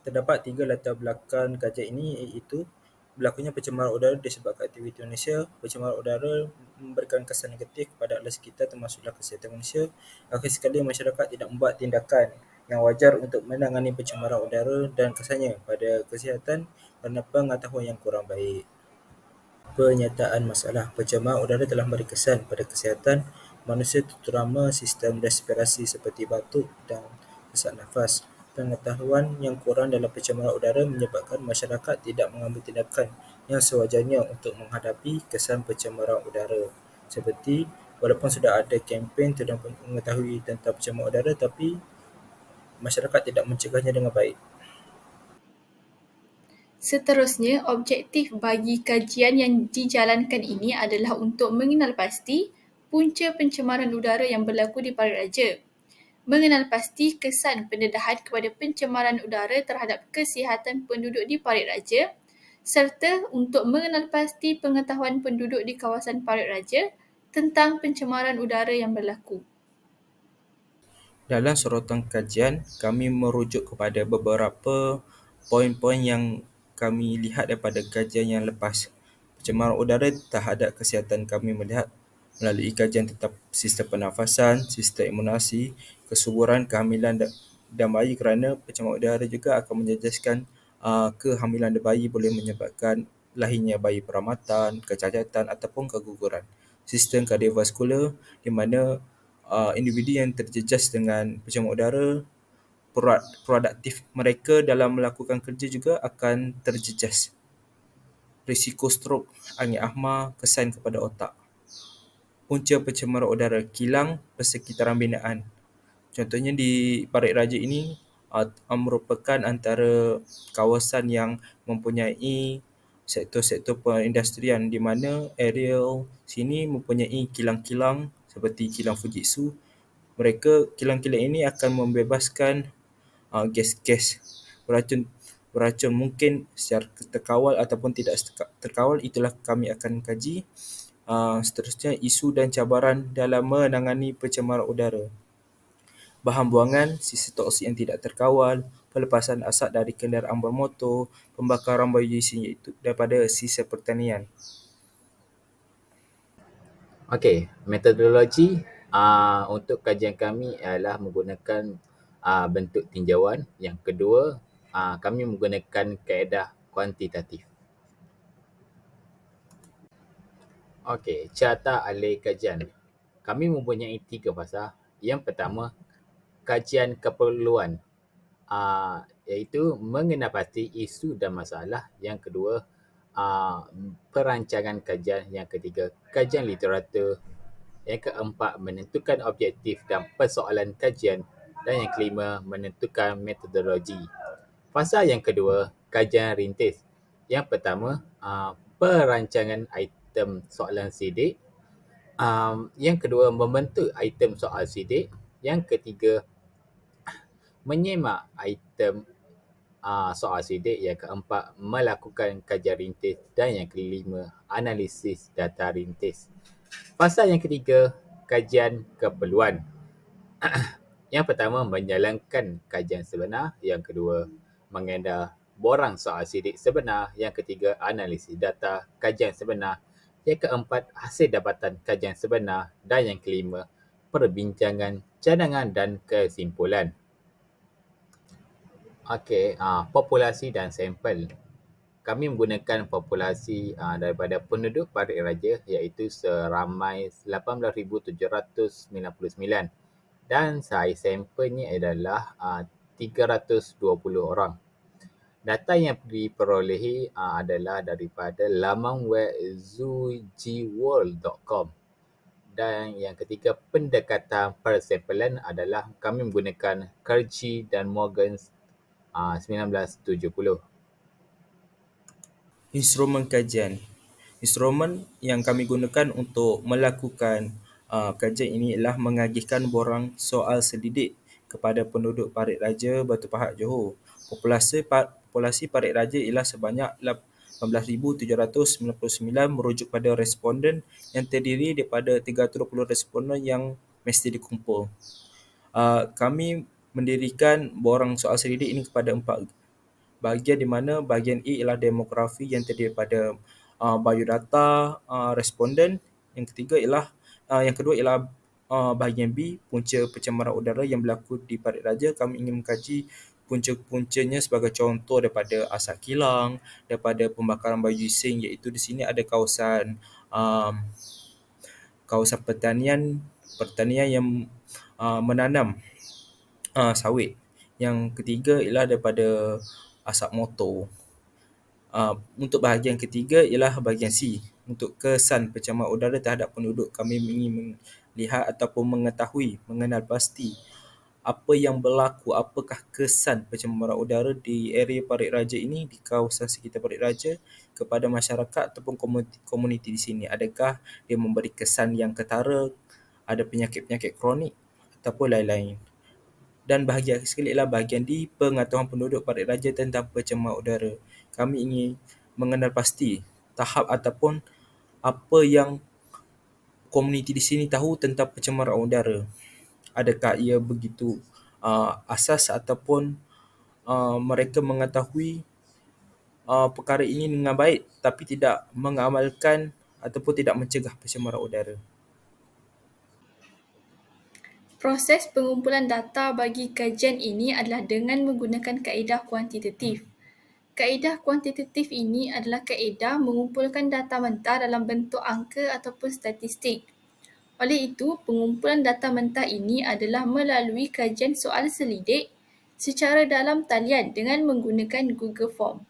Terdapat tiga latar belakang kajian ini, iaitu berlakunya pencemaran udara disebabkan aktiviti manusia. Pencemaran udara memberikan kesan negatif kepada alam sekitar termasuklah kesihatan manusia. Akhir sekali, masyarakat tidak membuat tindakan yang wajar untuk menangani pencemaran udara dan kesannya pada kesihatan kerana pengetahuan yang kurang baik. Penyataan masalah pencemaran udara telah memberi kesan pada kesihatan manusia terutama sistem respirasi seperti batuk dan sesak nafas. Pengetahuan yang kurang dalam pencemaran udara menyebabkan masyarakat tidak mengambil tindakan yang sewajarnya untuk menghadapi kesan pencemaran udara. Seperti walaupun sudah ada kempen tentang mengetahui tentang pencemaran udara, tapi masyarakat tidak mencegahnya dengan baik. Seterusnya, objektif bagi kajian yang dijalankan ini adalah untuk mengenal pasti punca pencemaran udara yang berlaku di Parit Raja, mengenal pasti kesan pendedahan kepada pencemaran udara terhadap kesihatan penduduk di Parit Raja, serta untuk mengenal pasti pengetahuan penduduk di kawasan Parit Raja tentang pencemaran udara yang berlaku. Dalam sorotan kajian, kami merujuk kepada beberapa poin-poin yang kami lihat daripada kajian yang lepas. Pencemaran udara terhadap kesihatan kami melihat melalui kajian tentang sistem pernafasan, sistem imunasi, kesuburan, kehamilan dan bayi kerana pencemaran udara juga akan menjejaskan kehamilan bayi boleh menyebabkan lahirnya bayi peramatan, kecacatan ataupun keguguran. Sistem kardiovaskular di mana individu yang terjejas dengan pencemaran udara, produktif mereka dalam melakukan kerja juga akan terjejas. Risiko strok, angin ahma, kesan kepada otak. Punca pencemaran udara, kilang persekitaran binaan. Contohnya di Parit Raja ini merupakan antara kawasan yang mempunyai sektor-sektor perindustrian di mana areal sini mempunyai kilang-kilang seperti kilang Fujitsu. Kilang-kilang ini akan membebaskan gas-gas beracun beracun mungkin secara terkawal ataupun tidak terkawal. Itulah kami akan kaji. Seterusnya, isu dan cabaran dalam menangani pencemaran udara. Bahan buangan, sisa toksik yang tidak terkawal, pelepasan asap dari kenderaan bermotor, pembakaran biodiesel iaitu daripada sisa pertanian. Okey, metodologi untuk kajian kami ialah menggunakan bentuk tinjauan. Yang kedua, kami menggunakan kaedah kuantitatif. Okey, carta ahli kajian. Kami mempunyai 3 fasa. Yang pertama, kajian keperluan, iaitu mengenal pasti isu dan masalah. Yang kedua, perancangan kajian. Yang ketiga, kajian literatur. Yang keempat, menentukan objektif dan persoalan kajian. Dan yang kelima, menentukan metodologi. Fasa yang kedua, kajian rintis. Yang pertama, perancangan item soalan sidik. Yang kedua, membentuk item soal sidik. Yang ketiga, menyemak item soal sidik. Yang keempat, melakukan kajian rintis. Dan yang kelima, analisis data rintis. Fasa yang ketiga, kajian keperluan. Yang pertama, menjalankan kajian sebenar. Yang kedua, mengedah borang soal sidik sebenar. Yang ketiga, analisis data kajian sebenar. Yang keempat, hasil dapatan kajian sebenar. Dan yang kelima, perbincangan cadangan dan kesimpulan. Okey, populasi dan sampel. Kami menggunakan populasi daripada penduduk Parit Raja iaitu seramai 18,799 dan saiz sampelnya adalah 320 orang. Data yang diperolehi adalah daripada laman web zoojiworld.com. Dan yang ketiga, pendekatan persampelan adalah kami menggunakan Kerji dan Morgan 1970. Instrumen kajian. Instrumen yang kami gunakan untuk melakukan kajian ini ialah mengagihkan borang soal selidik kepada penduduk Parit Raja, Batu Pahat, Johor. Populasi Parit Raja ialah sebanyak 18,799 merujuk pada responden yang terdiri daripada 320 responden yang mesti dikumpul. Kami mendirikan borang soal selidik ini kepada bahagian di mana bahagian A ialah demografi yang terdiri daripada biodata responden. Yang kedua ialah bahagian B, punca pencemaran udara yang berlaku di Parit Raja. Kami ingin mengkaji punca-puncanya sebagai contoh daripada asap kilang, daripada pembakaran baju bising, iaitu di sini ada um, kawasan pertanian yang menanam sawit. Yang ketiga ialah daripada asap motor. Untuk bahagian ketiga ialah bahagian C. Untuk kesan pencemaran udara terhadap penduduk, kami ingin melihat ataupun mengetahui, mengenal pasti apa yang berlaku, apakah kesan pencemaran udara di area Parit Raja ini, di kawasan sekitar Parit Raja kepada masyarakat ataupun komuniti di sini. Adakah dia memberi kesan yang ketara, ada penyakit-penyakit kronik ataupun lain-lain. Dan bahagian sekali ialah bahagian D, pengetahuan penduduk Parit Raja tentang pencemaran udara. Kami ingin mengenal pasti tahap ataupun apa yang komuniti di sini tahu tentang pencemaran udara. Adakah ia begitu asas ataupun mereka mengetahui perkara ini dengan baik tapi tidak mengamalkan ataupun tidak mencegah pencemaran udara. Proses pengumpulan data bagi kajian ini adalah dengan menggunakan kaedah kuantitatif. Kaedah kuantitatif ini adalah kaedah mengumpulkan data mentah dalam bentuk angka ataupun statistik. Oleh itu, pengumpulan data mentah ini adalah melalui kajian soal selidik secara dalam talian dengan menggunakan Google Form.